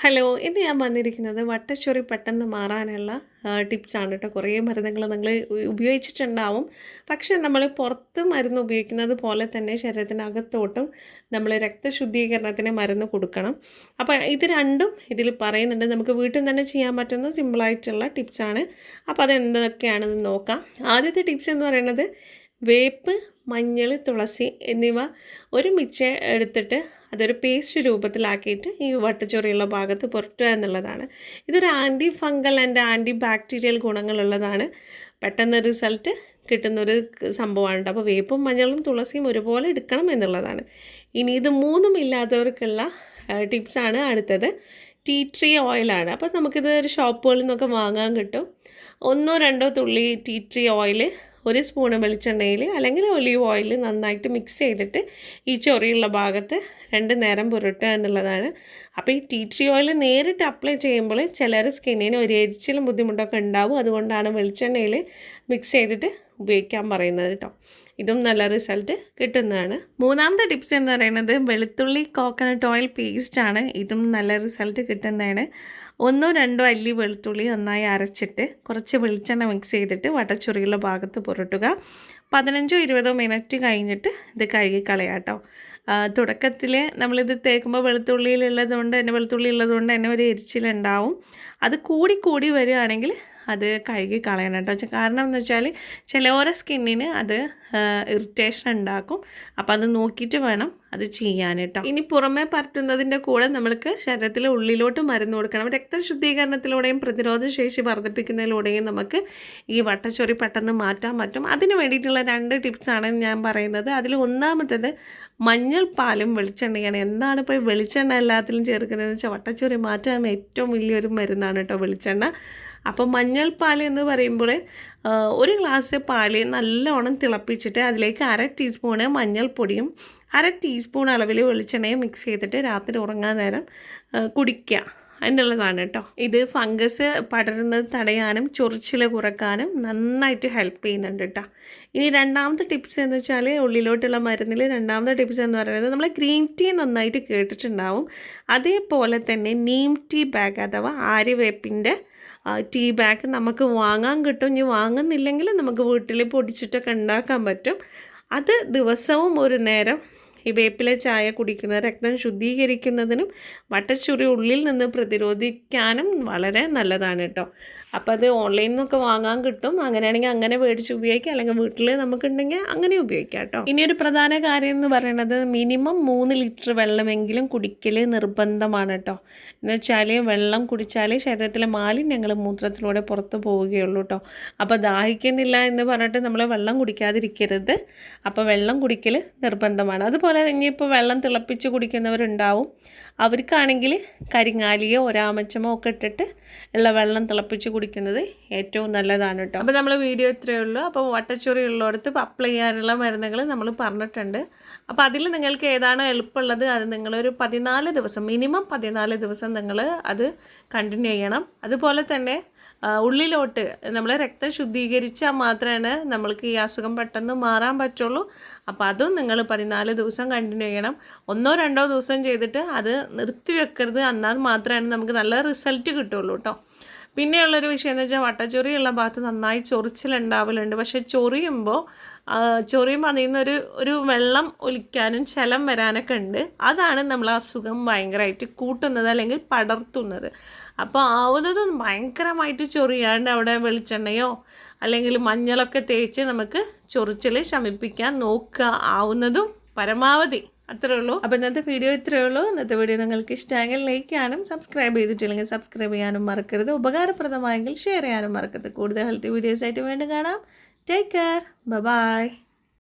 Hello, ഇന്ന് ഞാൻ വന്നിരിക്കുന്നത് വട്ടച്ചൊറി പെട്ടെന്ന് മാറാനുള്ള ടിപ്സാണ് കേട്ടോ. കുറേ മരുന്നുകൾ നിങ്ങൾ ഉപയോഗിച്ചിട്ടുണ്ടാവും. പക്ഷേ നമ്മൾ പുറത്ത് മരുന്ന് ഉപയോഗിക്കുന്നത് പോലെ തന്നെ ശരീരത്തിനകത്തോട്ടും നമ്മൾ രക്തശുദ്ധീകരണത്തിന് മരുന്ന് കൊടുക്കണം. അപ്പോൾ ഇത് രണ്ടും ഇതിൽ പറയുന്നുണ്ട്. നമുക്ക് വീട്ടിൽ തന്നെ ചെയ്യാൻ പറ്റുന്ന സിമ്പിളായിട്ടുള്ള ടിപ്സാണ്. അപ്പോൾ അതെന്തൊക്കെയാണെന്ന് നോക്കാം. ആദ്യത്തെ ടിപ്സ് എന്ന് പറയുന്നത് വേപ്പ്, മഞ്ഞൾ, തുളസി എന്നിവ ഒരുമിച്ച് എടുത്തിട്ട് അതൊരു പേസ്റ്റ് രൂപത്തിലാക്കിയിട്ട് ഈ വട്ടച്ചൊറിയുള്ള ഭാഗത്ത് പുരട്ടുക എന്നുള്ളതാണ്. ഇതൊരു anti fungal and anti bacterial ഗുണങ്ങളുള്ളതാണ്. പെട്ടെന്ന് റിസൾട്ട് കിട്ടുന്നൊരു സംഭവമാണ്. അപ്പോൾ വേപ്പും മഞ്ഞളും തുളസിയും ഒരുപോലെ എടുക്കണം എന്നുള്ളതാണ്. ഇനി ഇത് മൂന്നും ഇല്ലാത്തവർക്കുള്ള ടിപ്സാണ് അടുത്തത്. ടീ ട്രീ ഓയിലാണ്. അപ്പോൾ നമുക്കിത് ഒരു ഷോപ്പുകളിൽ നിന്നൊക്കെ വാങ്ങാൻ കിട്ടും. 1-2 തുള്ളി ടീ ട്രീ ഓയിൽ 1 സ്പൂൺ വെളിച്ചെണ്ണയിൽ അല്ലെങ്കിൽ ഒലീവ് ഓയിൽ നന്നായിട്ട് മിക്സ് ചെയ്തിട്ട് ഈ ചൊറിയുള്ള ഭാഗത്ത് 2 നേരം പുരട്ടുക എന്നുള്ളതാണ്. അപ്പോൾ ഈ ടീ ട്രീ ഓയിൽ നേരിട്ട് അപ്ലൈ ചെയ്യുമ്പോൾ ചിലർ സ്കിന്നിന് ഒരു എരിച്ചിലും ബുദ്ധിമുട്ടൊക്കെ ഉണ്ടാവും. അതുകൊണ്ടാണ് വെളിച്ചെണ്ണയിൽ മിക്സ് ചെയ്തിട്ട് ഉപയോഗിക്കാൻ പറയുന്നത് കേട്ടോ. ഇതും നല്ല റിസൾട്ട് കിട്ടുന്നതാണ്. മൂന്നാമത്തെ ടിപ്സ് എന്ന് പറയുന്നത് വെളുത്തുള്ളി കോക്കനട്ട് ഓയിൽ പേസ്റ്റാണ്. ഇതും നല്ല റിസൾട്ട് കിട്ടുന്നതാണ്. 1-2 അല്ലി വെളുത്തുള്ളി നന്നായി അരച്ചിട്ട് കുറച്ച് വെളിച്ചെണ്ണ മിക്സ് ചെയ്തിട്ട് വട്ടച്ചൊറിയുള്ള ഭാഗത്ത് പുരട്ടുക. 15-20 മിനിറ്റ് കഴിഞ്ഞിട്ട് ഇത് കഴുകി കളയാം കേട്ടോ. തുടക്കത്തിൽ നമ്മളിത് തേക്കുമ്പോൾ വെളുത്തുള്ളി ഉള്ളതുകൊണ്ട് തന്നെ ഒരു എരിച്ചിലുണ്ടാവും. അത് കൂടി വരികയാണെങ്കിൽ അത് കഴുകി കളയണം കേട്ടോ. കാരണം എന്ന് വെച്ചാൽ ചിലവരെ സ്കിന്നിന് അത് ഇറിറ്റേഷൻ ഉണ്ടാക്കും. അപ്പോൾ അത് നോക്കിയിട്ട് വേണം അത് ചെയ്യാൻ കേട്ടോ. ഇനി പുറമേ പരട്ടുന്നതിൻ്റെ കൂടെ നമ്മൾക്ക് ശരീരത്തിലെ ഉള്ളിലോട്ട് മരുന്ന് കൊടുക്കണം. രക്തശുദ്ധീകരണത്തിലൂടെയും പ്രതിരോധ ശേഷി വർദ്ധിപ്പിക്കുന്നതിലൂടെയും നമുക്ക് ഈ വട്ടച്ചൊറി പെട്ടെന്ന് മാറ്റാൻ പറ്റും. അതിന് വേണ്ടിയിട്ടുള്ള 2 ടിപ്സാണ് ഞാൻ പറയുന്നത്. അതിൽ ഒന്നാമത്തേത് മഞ്ഞൾപ്പാലും വെളിച്ചെണ്ണയാണ്. എന്താണ് ഇപ്പോൾ ഈ വെളിച്ചെണ്ണ എല്ലാത്തിലും ചേർക്കുന്നതെന്ന് വെച്ചാൽ വട്ടച്ചൊറി മാറ്റാൻ ഏറ്റവും വലിയൊരു മരുന്നാണ് കേട്ടോ വെളിച്ചെണ്ണ. അപ്പോൾ മഞ്ഞൾപ്പാൽ എന്ന് പറയുമ്പോൾ 1 ഗ്ലാസ് പാൽ നല്ലോണം തിളപ്പിച്ചിട്ട് അതിലേക്ക് 1/2 ടീസ്പൂണ് മഞ്ഞൾപ്പൊടിയും 1/2 ടീസ്പൂൺ അളവിൽ വെളിച്ചെണ്ണയും മിക്സ് ചെയ്തിട്ട് രാത്രി ഉറങ്ങാൻ നേരം കുടിക്കുക എന്നുള്ളതാണ് കേട്ടോ. ഇത് ഫംഗസ് പടരുന്നത് തടയാനും ചൊറിച്ചിൽ കുറക്കാനും നന്നായിട്ട് ഹെൽപ്പ് ചെയ്യുന്നുണ്ട് കേട്ടോ. ഇനി രണ്ടാമത്തെ ടിപ്സ് എന്ന് വെച്ചാൽ ഉള്ളിലോട്ടുള്ള മരുന്നിൽ രണ്ടാമത്തെ ടിപ്സ് എന്ന് പറയുന്നത് നമ്മൾ ഗ്രീൻ ടീ നന്നായിട്ട് കേട്ടിട്ടുണ്ടാവും. അതേപോലെ തന്നെ നീം ടീ ബാഗ് അഥവാ ആര്യവേപ്പിൻ്റെ ടീ ബാഗ് നമുക്ക് വാങ്ങാൻ കിട്ടും. ഇനി വാങ്ങുന്നില്ലെങ്കിൽ നമുക്ക് വീട്ടിൽ പൊടിച്ചിട്ടൊക്കെ ഉണ്ടാക്കാൻ പറ്റും. അത് ദിവസവും ഒരു നേരം ഈ വേപ്പില ചായ കുടിക്കുന്നത് രക്തം ശുദ്ധീകരിക്കുന്നതിനും വട്ടച്ചൊറി ഉള്ളിൽ നിന്ന് പ്രതിരോധിക്കാനും വളരെ നല്ലതാണ് കേട്ടോ. അപ്പോൾ അത് ഓൺലൈനിൽ നിന്നൊക്കെ വാങ്ങാൻ കിട്ടും. അങ്ങനെയാണെങ്കിൽ അങ്ങനെ മേടിച്ച് ഉപയോഗിക്കാം, അല്ലെങ്കിൽ വീട്ടിൽ നമുക്കുണ്ടെങ്കിൽ അങ്ങനെ ഉപയോഗിക്കാം കേട്ടോ. ഇനിയൊരു പ്രധാന കാര്യം എന്ന് പറയുന്നത് മിനിമം 3 ലിറ്റർ വെള്ളമെങ്കിലും കുടിക്കൽ നിർബന്ധമാണ് കേട്ടോ. എന്ന് വെച്ചാൽ വെള്ളം കുടിച്ചാൽ ശരീരത്തിലെ മാലിന്യങ്ങൾ മൂത്രത്തിലൂടെ പുറത്ത് പോവുകയുള്ളൂ കേട്ടോ. അപ്പോൾ ദാഹിക്കുന്നില്ല എന്ന് പറഞ്ഞിട്ട് നമ്മൾ വെള്ളം കുടിക്കാതിരിക്കരുത്. അപ്പോൾ വെള്ളം കുടിക്കൽ നിർബന്ധമാണ്. അതുപോലെ ഇനിയിപ്പോൾ വെള്ളം തിളപ്പിച്ച് കുടിക്കുന്നവരുണ്ടാവും. അവർക്കാണെങ്കിൽ കരിങ്ങാലിയോ ഒരാമച്ചമോ ഒക്കെ ഇട്ടിട്ട് ഉള്ള വെള്ളം തിളപ്പിച്ച് കുടിക്കുന്നത് ഏറ്റവും നല്ലതാണ് കേട്ടോ. അപ്പോൾ നമ്മൾ വീഡിയോ ഇത്രയേ ഉള്ളൂ. അപ്പോൾ വട്ടച്ചൊറി ഉള്ളിടത്ത് അപ്ലൈ ചെയ്യാനുള്ള മരുന്നുകൾ നമ്മൾ പറഞ്ഞിട്ടുണ്ട്. അപ്പോൾ അതിൽ നിങ്ങൾക്ക് ഏതാണ് എളുപ്പമുള്ളത് അത് നിങ്ങളൊരു 14 ദിവസം മിനിമം 14 ദിവസം നിങ്ങൾ അത് കണ്ടിന്യൂ ചെയ്യണം. അതുപോലെ തന്നെ ഉള്ളിലോട്ട് നമ്മൾ രക്തം ശുദ്ധീകരിച്ചാൽ മാത്രമാണ് നമ്മൾക്ക് ഈ അസുഖം പെട്ടെന്ന് മാറാൻ പറ്റുള്ളൂ. അപ്പോൾ അതും നിങ്ങൾ 14 ദിവസം കണ്ടിന്യൂ ചെയ്യണം. 1-2 ദിവസം ചെയ്തിട്ട് അത് നിർത്തി വെക്കരുത്. എന്നാൽ മാത്രമാണ് നമുക്ക് നല്ല റിസൾട്ട് കിട്ടുള്ളൂ കേട്ടോ. പിന്നെയുള്ളൊരു വിഷയം എന്ന് വെച്ചാൽ വട്ടച്ചൊറിയുള്ള ഭാഗത്ത് നന്നായി ചൊറിച്ചിലുണ്ടാവലുണ്ട്. പക്ഷേ ചൊറിയുമ്പോൾ അതിൽ നിന്ന് ഒരു വെള്ളം ഒലിക്കാനും ചലം വരാനൊക്കെ ഉണ്ട്. അതാണ് നമ്മൾ അസുഖം ഭയങ്കരമായിട്ട് കൂട്ടുന്നത് അല്ലെങ്കിൽ പടർത്തുന്നത്. അപ്പോൾ ആവുന്നതും ഭയങ്കരമായിട്ട് ചൊറിയാണ്ട് അവിടെ വെളിച്ചെണ്ണയോ അല്ലെങ്കിൽ മഞ്ഞളൊക്കെ തേച്ച് നമുക്ക് ചൊറിച്ചിൽ ശമിപ്പിക്കാൻ നോക്കുക, ആവുന്നതും പരമാവധി. അത്രേ ഉള്ളൂ. അപ്പോൾ ഇന്നത്തെ വീഡിയോ ഇത്രയേ ഉള്ളൂ. ഇന്നത്തെ വീഡിയോ നിങ്ങൾക്ക് ഇഷ്ടമെങ്കിൽ ലൈക്ക് ചെയ്യാനും സബ്സ്ക്രൈബ് ചെയ്തിട്ടില്ലെങ്കിൽ സബ്സ്ക്രൈബ് ചെയ്യാനും മറക്കരുത്. ഉപകാരപ്രദമായെങ്കിൽ ഷെയർ ചെയ്യാനും മറക്കരുത്. കൂടുതൽ ഹെൽത്തി വീഡിയോസായിട്ട് വീണ്ടും കാണാം. Take care. ബൈ.